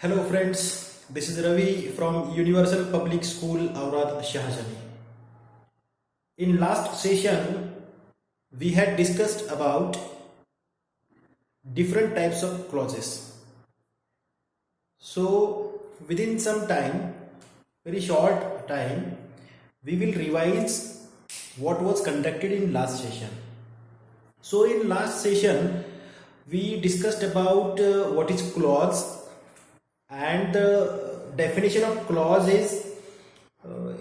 Hello friends, this is Ravi from Universal Public School Aurad Shahjani. In last session, we had discussed about different types of clauses. So within some time, very short time, we will revise what was conducted in last session. So in last session, we discussed about what is clause, and the definition of clause is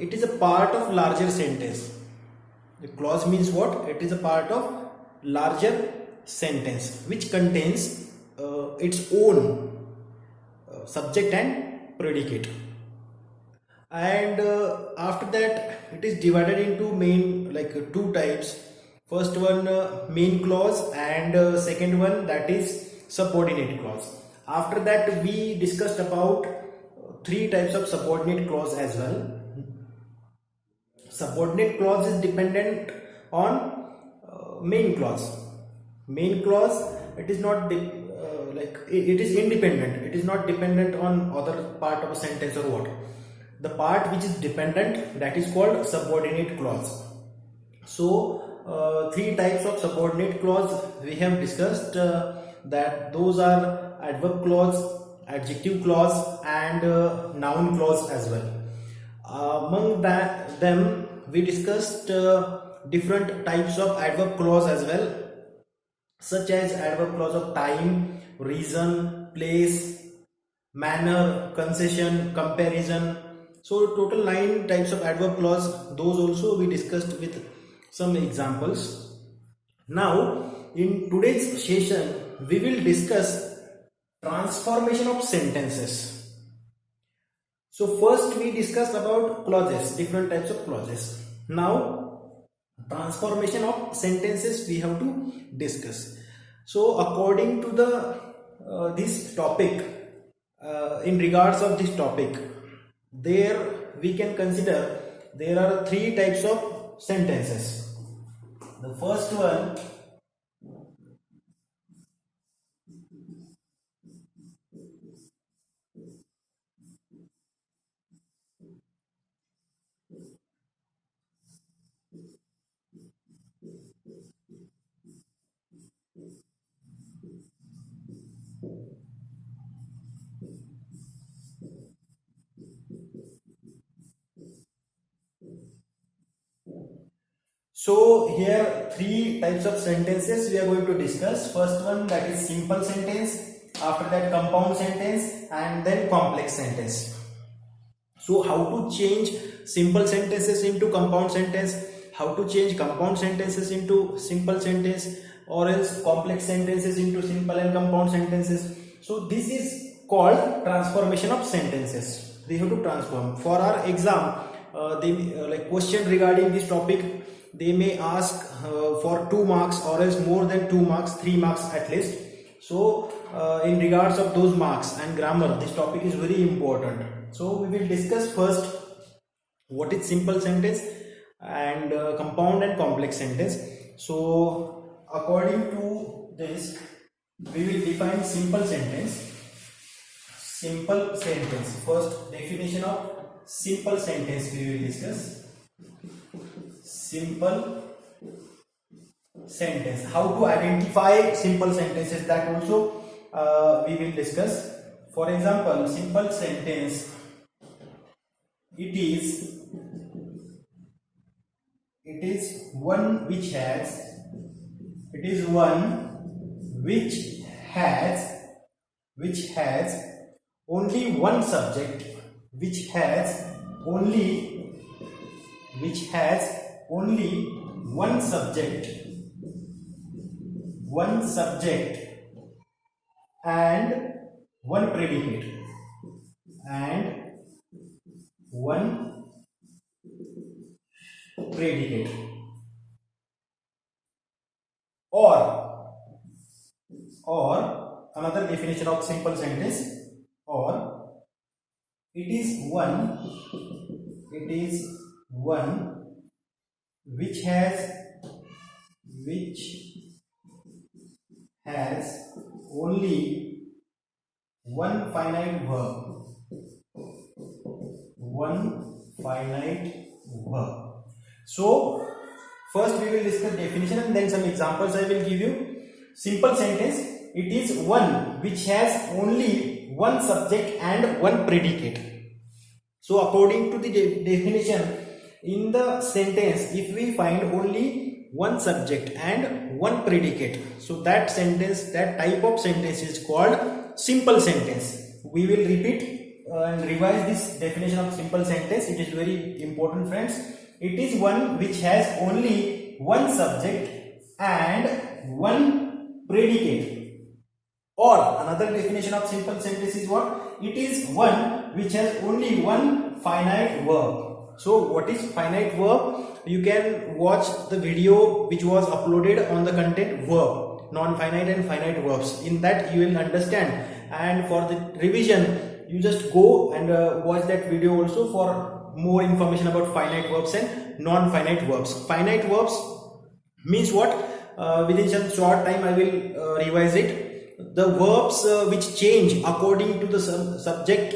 it is a part of larger sentence. The clause means what? It is a part of larger sentence which contains its own subject and predicate. And after that, it is divided into main two types. First one, main clause, and second one, that is subordinate clause. After that, we discussed about three types of subordinate clause as well. Subordinate clause is dependent on main clause. Main clause, it is not it is independent. It is not dependent on other part of a sentence or what. The part which is dependent, that is called subordinate clause. So three types of subordinate clause we have discussed, that those are adverb clause, adjective clause, and noun clause as well. Among them we discussed different types of adverb clause as well, such as adverb clause of time, reason, place, manner, concession, comparison. So total 9 types of adverb clause, those also we discussed with some examples. Now in today's session we will discuss transformation of sentences. So first we discussed about clauses, different types of clauses. Now transformation of sentences we have to discuss. So according to the this topic, in regards of this topic, there we can consider there are three types of sentences. The first one, so here three types of sentences we are going to discuss. First one, that is simple sentence, after that compound sentence, and then complex sentence. So how to change simple sentences into compound sentence, how to change compound sentences into simple sentence, or else complex sentences into simple and compound sentences. So this is called transformation of sentences. We have to transform. For our exam, they question regarding this topic, they may ask for 2 marks, or else more than 2 marks, 3 marks at least. So in regards of those marks and grammar, this topic is very important. So we will discuss first what is simple sentence and compound and complex sentence. So according to this, we will define simple sentence. Simple sentence, first definition of simple sentence we will discuss. Simple sentence, how to identify simple sentences, that also we will discuss. For example, simple sentence, it is one which has, it is one which has only one subject, which has only one subject and one predicate, or another definition of simple sentence, or it is one which has only one finite verb. One finite verb. So first we will discuss definition and then some examples I will give you. Simple sentence, it is one which has only one subject and one predicate. So according to the definition, in the sentence, if we find only one subject and one predicate, so that sentence, that type of sentence is called simple sentence. We will repeat and revise this definition of simple sentence. It is very important, friends. It is one which has only one subject and one predicate. Or another definition of simple sentence is what? It is one which has only one finite verb. So what is finite verb? You can watch the video which was uploaded on the content verb, non-finite and finite verbs. In that you will understand, and for the revision you just go and watch that video also for more information about finite verbs and non-finite verbs. Finite verbs means what? Within some short time I will revise it. The verbs which change according to the subject,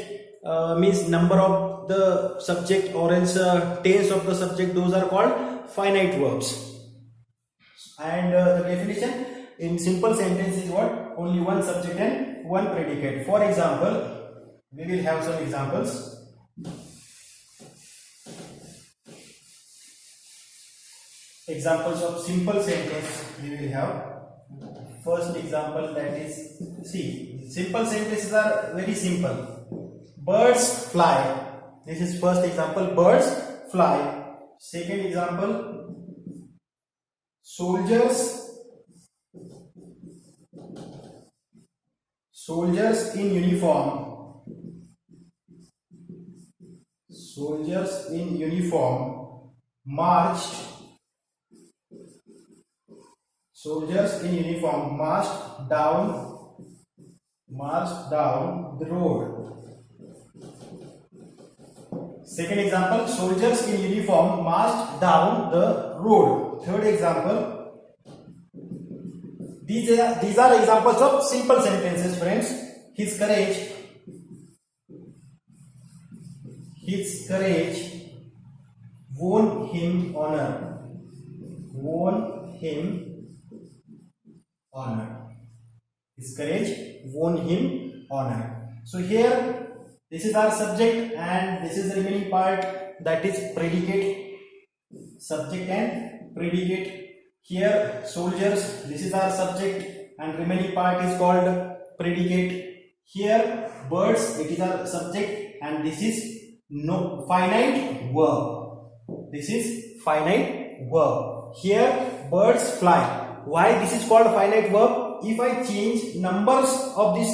means number of the subject or else tense of the subject, those are called finite verbs. And the definition in simple sentence is what? Only one subject and one predicate. For example, we will have some examples. Examples of simple sentence we will have. First example, that is, see, simple sentences are very simple. Birds fly. This is first example, birds fly. Second example, soldiers in uniform. Soldiers in uniform marched. Soldiers in uniform marched down the road. Second example, soldiers in uniform marched down the road. Third example, these are examples of simple sentences, friends. His courage won him honor. His courage won him honor. So here, this is our subject and this is the remaining part, that is predicate. Subject and predicate. Here, soldiers, this is our subject and remaining part is called predicate. Here, birds, it is our subject and this is finite verb. This is finite verb. Here, birds fly. Why this is called finite verb? If I change numbers of this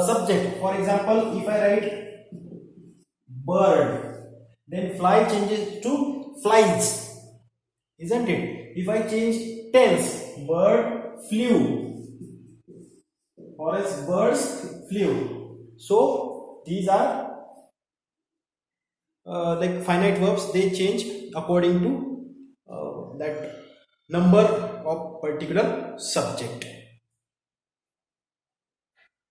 subject, for example, if I write bird, then fly changes to flies, isn't it? If I change tense, bird flew, or else birds flew. So these are like finite verbs, they change according to that number of particular subject,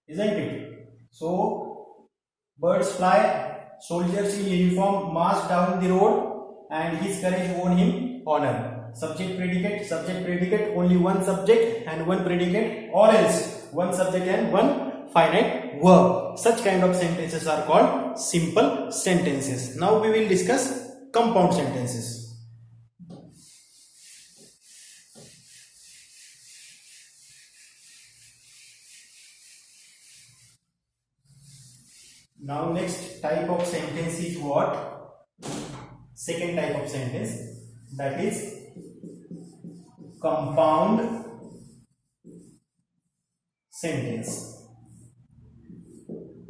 isn't it? So birds fly, soldiers in uniform march down the road, and his courage won him honor. Subject predicate, only one subject and one predicate, or else one subject and one finite verb. Such kind of sentences are called simple sentences. Now we will discuss compound sentences. Now next type of sentence is what? Second type of sentence, that is compound sentence.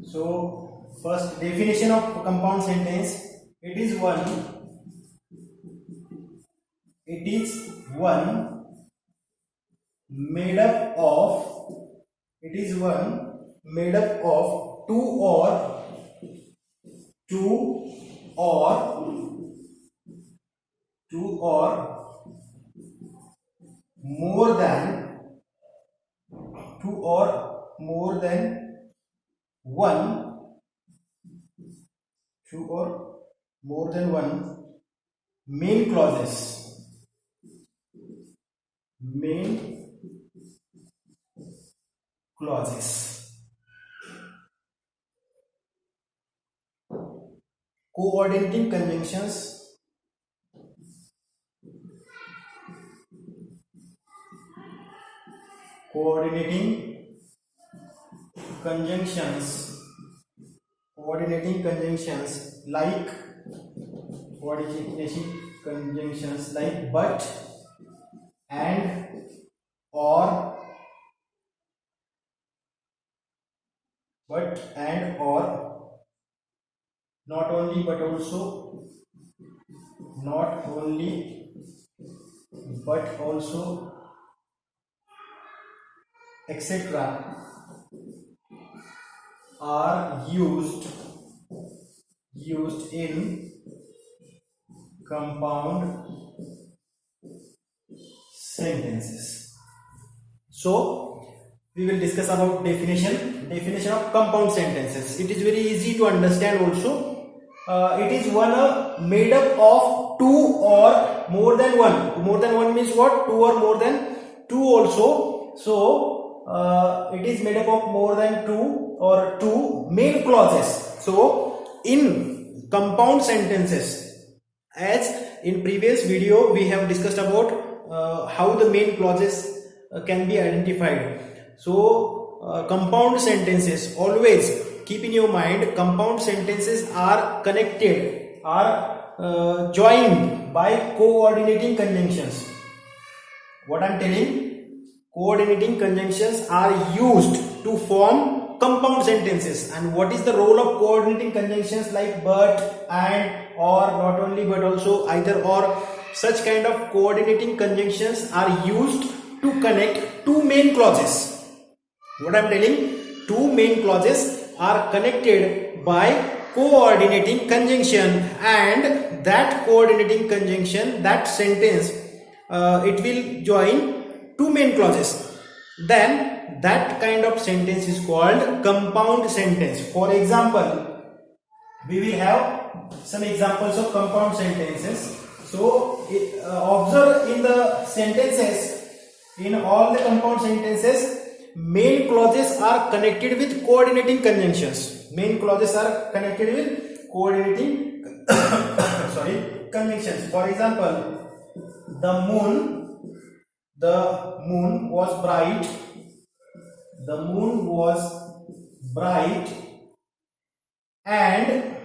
So first definition of compound sentence, it is one made up of two or more than one, two or more than one main clauses, coordinating conjunctions, coordinating conjunctions like but, and, or, not only but also, etc. are used in compound sentences. So we will discuss about definition of compound sentences. It is very easy to understand also. It is one made up of two or more than one. More than one means what? Two or more than two also. So it is made up of more than two or two main clauses. So in compound sentences, as in previous video we have discussed about how the main clauses can be identified. So compound sentences, always keep in your mind, compound sentences are connected, are joined by coordinating conjunctions. What I am telling, coordinating conjunctions are used to form compound sentences. And what is the role of coordinating conjunctions like but, and, or, not only but also, either or? Such kind of coordinating conjunctions are used to connect two main clauses. What I am telling, two main clauses are connected by coordinating conjunction, and that coordinating conjunction, that sentence, it will join two main clauses. Then that kind of sentence is called compound sentence. For example, we will have some examples of compound sentences. So observe in the sentences, in all the compound sentences, main clauses are connected with coordinating conjunctions. Main clauses are connected with coordinating conjunctions. For example, the moon was bright. The moon was bright, and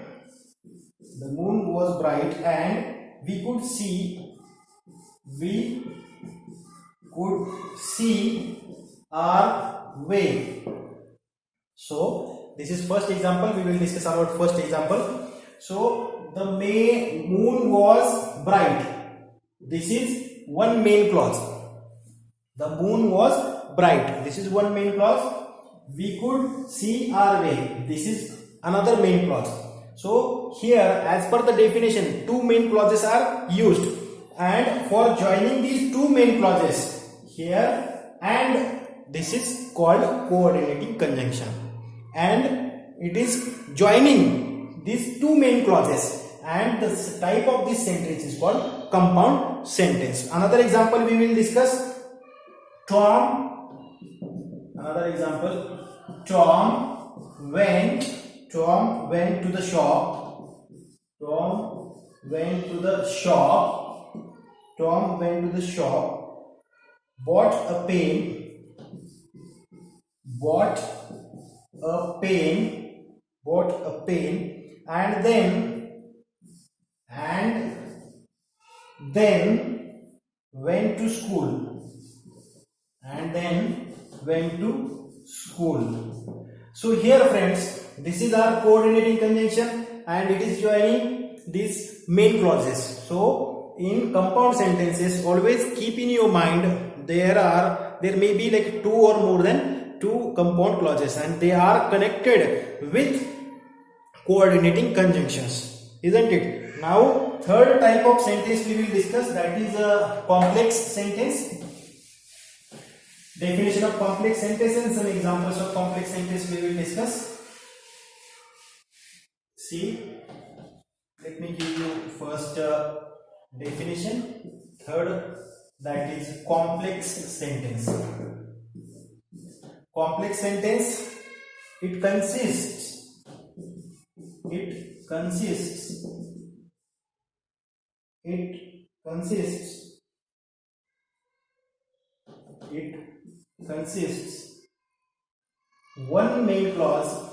we could see our way. So this is first example. We will discuss about first example. So the moon was bright. This is one main clause. The moon was bright. This is one main clause. We could see our way. This is another main clause. So here, as per the definition, two main clauses are used, and for joining these two main clauses here, and this is called coordinating conjunction, and it is joining these two main clauses, and the type of this sentence is called compound sentence. Another example we will discuss. Tom went to the shop. Bought a pen, and then went to school. So here, friends, this is our coordinating conjunction, and it is joining these main clauses. So in compound sentences, always keep in your mind, there may be like two or more than two compound clauses, and they are connected with coordinating conjunctions, isn't it? Now third type of sentence we will discuss, that is a complex sentence. Definition of complex sentence and some examples of complex sentence we will discuss. See, let me give you first definition. Third, that is complex sentence. Complex sentence, it consists it consists one main clause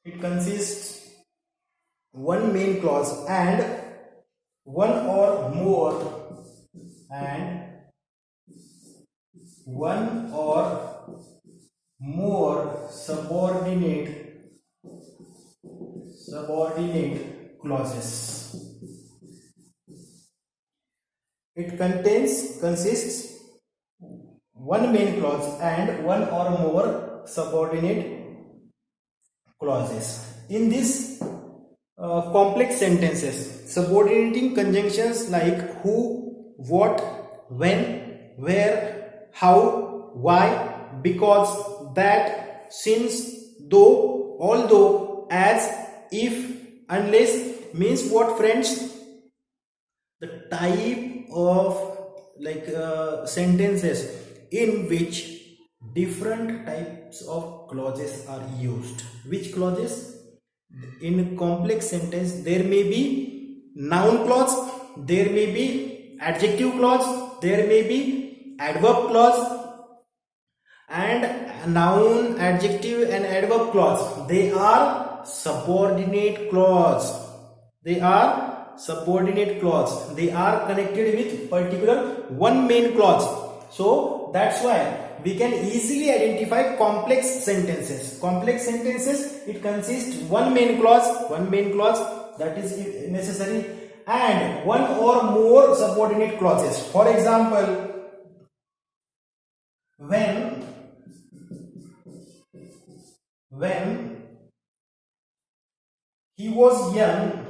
it consists one main clause and one or more subordinate clauses. It consists one main clause and one or more subordinate clauses. In this complex sentences, subordinating conjunctions like who, what, when, where, how, why, because, that, since, though, although, as, if, unless means what, friends? The type of sentences in which different types of clauses are used. Which clauses? In complex sentence there may be noun clause, there may be adjective clause, there may be adverb clause, and noun, adjective and adverb clause, they are subordinate clause. They are connected with particular one main clause. So that's why we can easily identify complex sentences. Complex sentences, it consists one main clause that is necessary and one or more subordinate clauses. For example, when he was young,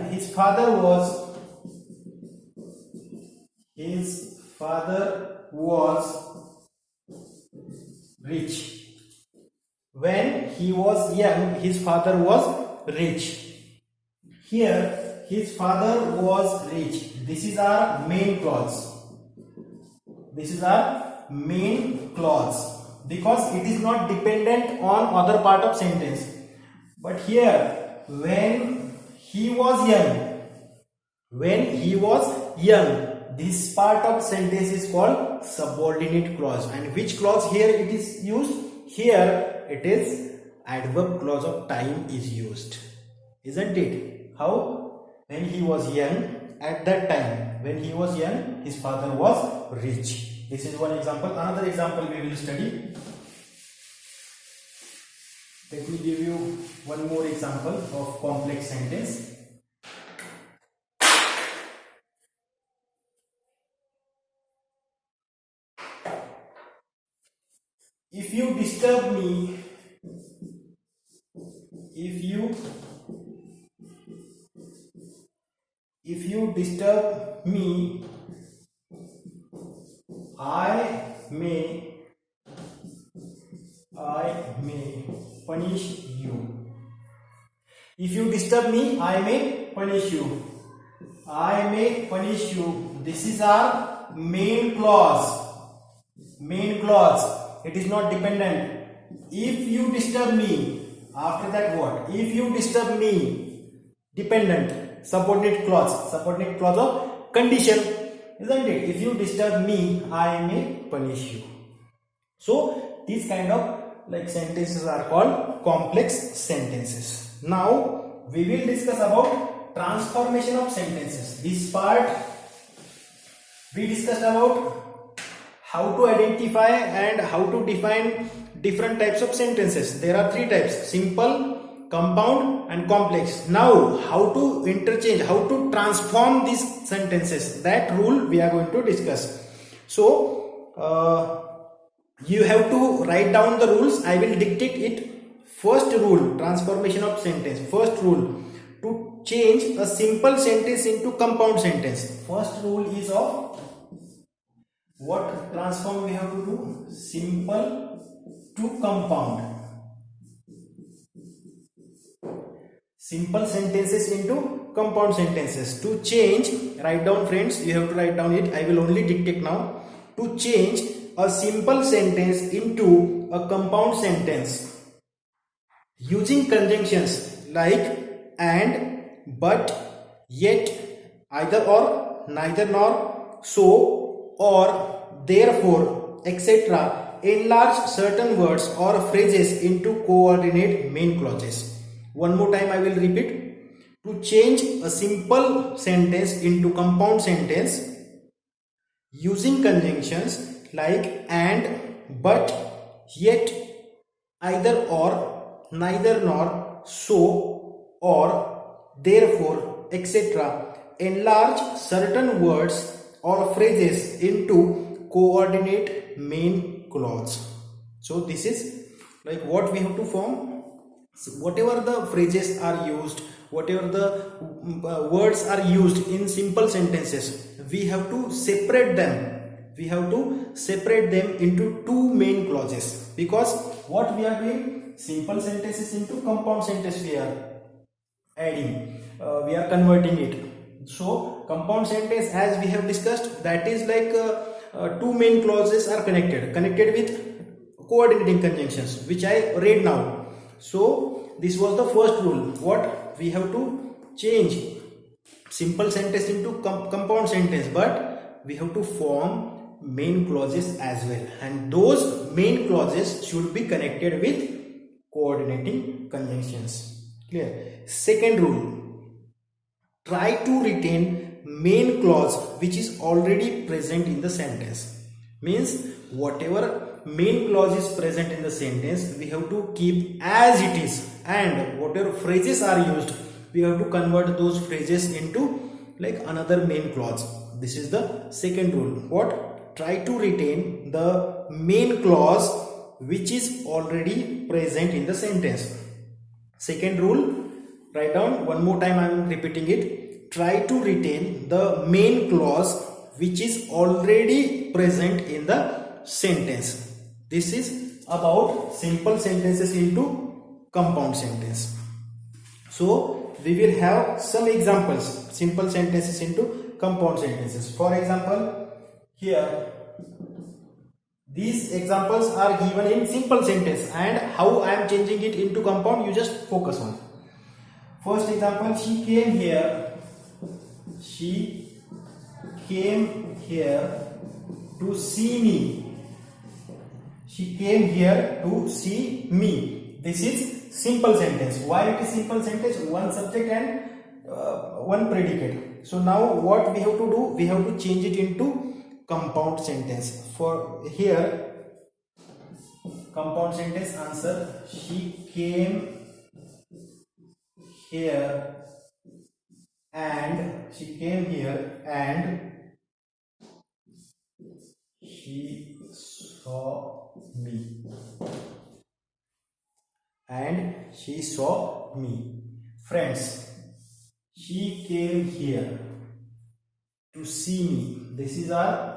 his father was rich. When he was young, his father was rich. Here, his father was rich. This is our main clause. Because it is not dependent on other part of sentence. But here, when he was young, this part of sentence is called subordinate clause. And which clause here it is used? Here it is adverb clause of time is used, isn't it? How? When he was young, at that time when he was young, his father was rich. This is one example. Another example we will study. Let me give you one more example of complex sentence. If you disturb me, I may punish you. If you disturb me, I may punish you. This is our main clause. It is not dependent. If you disturb me, after that what? If you disturb me, dependent, subordinate clause of condition, isn't it? If you disturb me, I may punish you. So these kind of sentences are called complex sentences. Now we will discuss about transformation of sentences. This part we discussed about how to identify and how to define different types of sentences. There are three types: simple, compound and complex. Now how to interchange, how to transform these sentences, that rule we are going to discuss. So you have to write down the rules. I will dictate it. First rule, transformation of sentence. First rule: to change a simple sentence into compound sentence. First rule is of what transform we have to do? Simple to compound. Simple sentences into compound sentences. To change, write down friends, you have to write down it. I will only dictate now. To change a simple sentence into a compound sentence using conjunctions like and, but, yet, either or, neither nor, so, or, therefore, etc. enlarge certain words or phrases into coordinate main clauses. One more time I will repeat. To change a simple sentence into compound sentence using conjunctions like and, but, yet, either or, neither nor, so, or, therefore, etc. enlarge certain words or phrases into coordinate main clause. So this is like what we have to form. So whatever the phrases are used, whatever the words are used in simple sentences, we have to separate them. We have to separate them into two main clauses, because what we are doing, simple sentences into compound sentence we are adding, we are converting it. So compound sentence, as we have discussed, that is like two main clauses are connected with coordinating conjunctions, which I read now. So this was the first rule. What we have to change simple sentence into compound sentence, but we have to form main clauses as well, and those main clauses should be connected with coordinating conjunctions. Clear? Second rule, try to retain main clause which is already present in the sentence. Means whatever main clause is present in the sentence, we have to keep as it is, and whatever phrases are used, we have to convert those phrases into like another main clause. This is the second rule. What? Try to retain the main clause which is already present in the sentence. Second rule, write down one more time, I am repeating it. Try to retain the main clause which is already present in the sentence. This is about simple sentences into compound sentence. So we will have some examples, simple sentences into compound sentences. For example, here these examples are given in simple sentence, and how I am changing it into compound, you just focus on. First example, she came here. She came here to see me. She came here to see me. This is simple sentence. Why it is simple sentence? One subject and one predicate. So now what we have to do? We have to change it into compound sentence. For here, compound sentence answer. She came here and she came here and she saw me. And she saw me. Friends, she came here to see me. This is our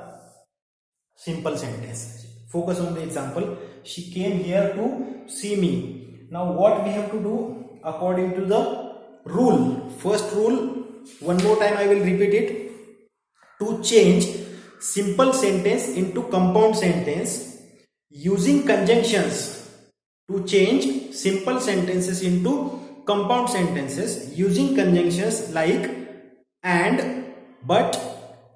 simple sentence. Focus on the example. She came here to see me. Now what we have to do according to the rule? First rule, one more time I will repeat it. To change simple sentence into compound sentence using conjunctions. To change simple sentences into compound sentences using conjunctions like and, but,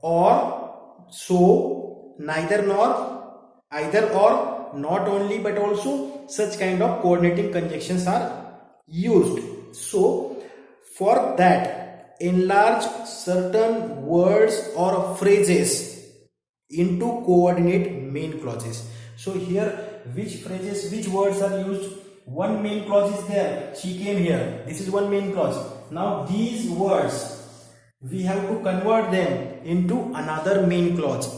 or, so, neither nor, either or, not only but also, such kind of coordinating conjunctions are used. So for that, enlarge certain words or phrases into coordinate main clauses. So here, which phrases, which words are used? One main clause is there. She came here. This is one main clause. Now these words, we have to convert them into another main clause.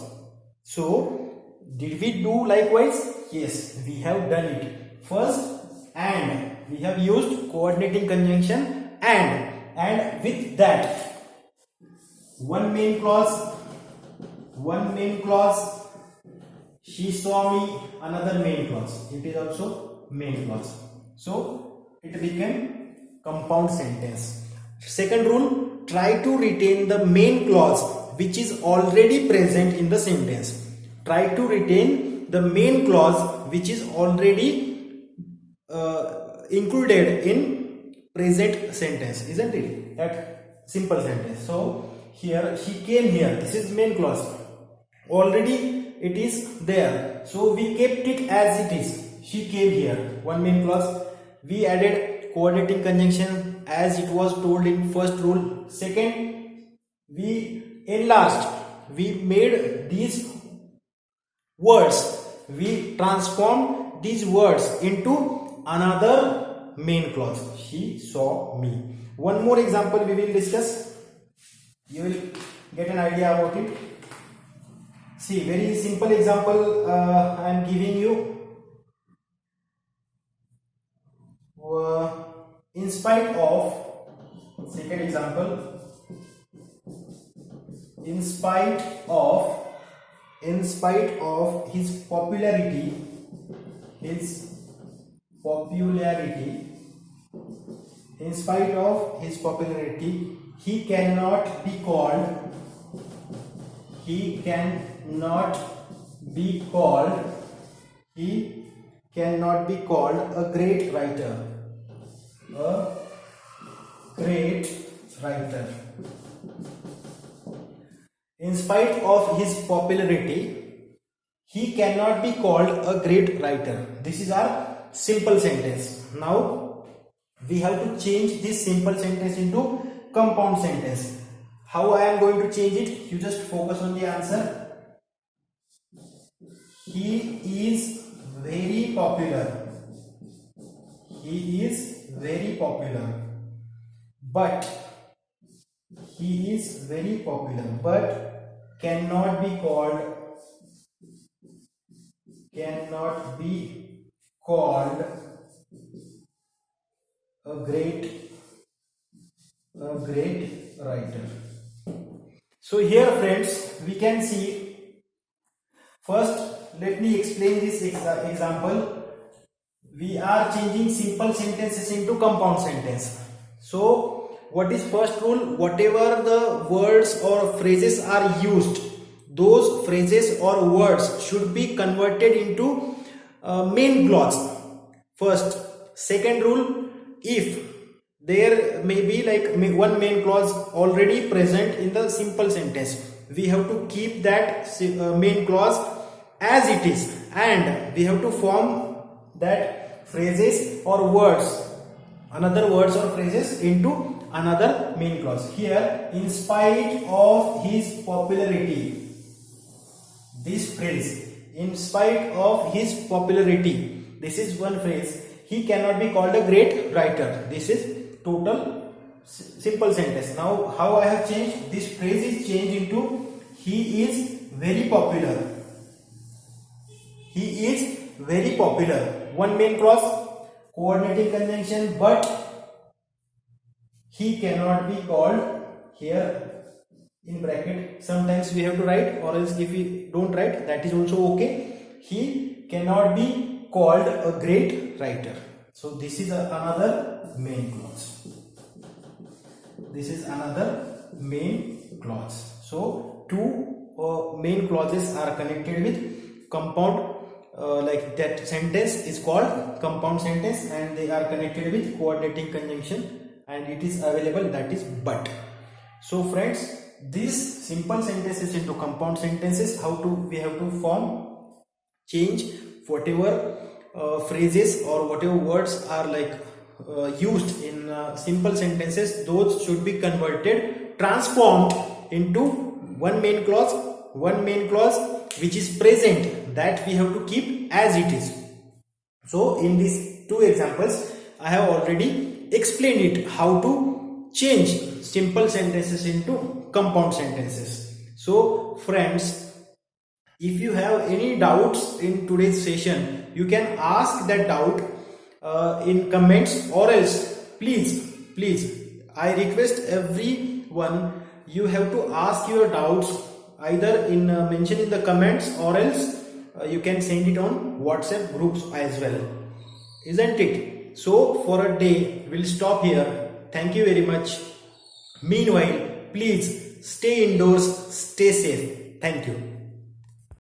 So did we do likewise? Yes, we have done it. First, and we have used coordinating conjunction and and with that one main clause, she saw me, another main clause, it is also main clause, so it became compound sentence. Second rule, try to retain the main clause which is already present in the sentence. Try to retain the main clause which is already included in present sentence, isn't it? That simple sentence. So here she came here, this is main clause, already it is there, so we kept it as it is. She came here, one main clause. We added coordinating conjunction as it was told in first rule. Second, we enlarged, we made these words, we transformed these words into another main clause. She saw me. One more example we will discuss, you will get an idea about it. See, very simple example I am giving you. In spite of, second example, in spite of his popularity, in spite of his popularity, he cannot be called a great writer. In spite of his popularity, he cannot be called a great writer. This is our simple sentence. Now we have to change this simple sentence into compound sentence. How I am going to change it? You just focus on the answer. He is very popular. He is very popular. But he is very popular, but cannot be called a great writer. So here, friends, we can see, first let me explain this example. We are changing simple sentences into compound sentence. So what is first rule? Whatever the words or phrases are used, those phrases or words should be converted into main clause first. Second rule, if there may be like one main clause already present in the simple sentence, we have to keep that main clause as it is, and we have to form that phrases or words, another words or phrases into another main clause. Here, in spite of his popularity, this phrase, in spite of his popularity, this is one phrase. He cannot be called a great writer. This is total simple sentence. Now how I have changed, this phrase is changed into he is very popular. He is very popular. One main clause, coordinating conjunction, but he cannot be called, here in bracket sometimes we have to write, or else if we don't write, that is also okay. He cannot be called a great writer. So this is another main clause. This is another main clause. So two main clauses are connected with compound, like that sentence is called compound sentence, and they are connected with coordinating conjunction, and it is available, that is but. So friends, these simple sentences into compound sentences, how to we have to form, change whatever phrases or whatever words are like used in simple sentences, those should be converted, transformed into one main clause which is present, that we have to keep as it is. So in these two examples I have already explained it, how to change simple sentences into compound sentences. So friends, if you have any doubts in today's session, you can ask that doubt in comments, or else please I request everyone, you have to ask your doubts either in mention in the comments, or else you can send it on WhatsApp groups as well, isn't it? So for a day we'll stop here. Thank you very much. Meanwhile, please stay indoors, stay safe. Thank you.